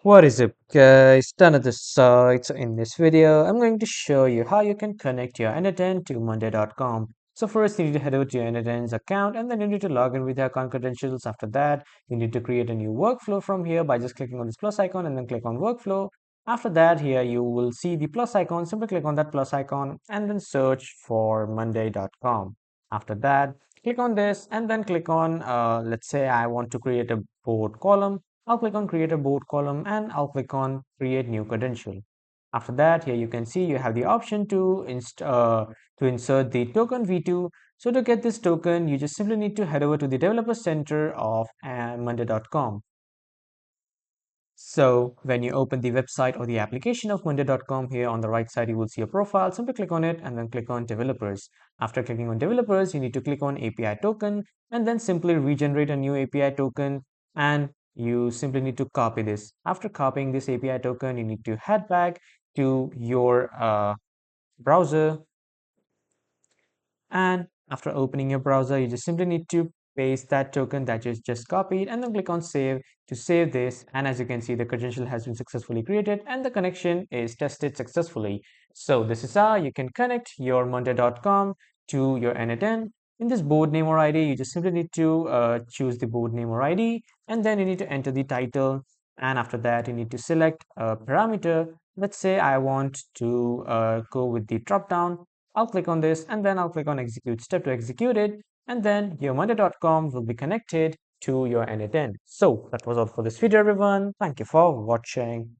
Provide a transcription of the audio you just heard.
What is up, guys? Done at the site. So in this video, I'm going to show you how you can connect your n8n to monday.com. So first, you need to head over to your n8n's account, and then you need to log in with your account credentials. After that, you need to create a new workflow from here by just clicking on this plus icon and then click on workflow. After that, here you will see the plus icon. Simply click on that plus icon and then search for monday.com. After that, click on this and then click on, let's say I want to create a board column. I'll click on create a board column and I'll click on create new credential. After that, here you can see you have the option to insert the token v2. So to get this token, you just simply need to head over to the developer center of monday.com. So when you open the website or the application of monday.com, here on the right side, you will see a profile. Simply click on it and then click on developers. After clicking on developers, you need to click on API token and then simply regenerate a new API token, and you simply need to copy this. After copying this API token, you need to head back to your browser, and after opening your browser, you just simply need to paste that token that you just copied and then click on save to save this. And as you can see, the credential has been successfully created and the connection is tested successfully. So this is how you can connect your monday.com to your n8n. In this board name or ID, you just simply need to choose the board name or ID, and then you need to enter the title. And after that, you need to select a parameter. Let's say I want to go with the drop down. I'll click on this and then I'll click on execute step to execute it, and then your monday.com will be connected to your n8n. So that was all for this video, everyone. Thank you for watching.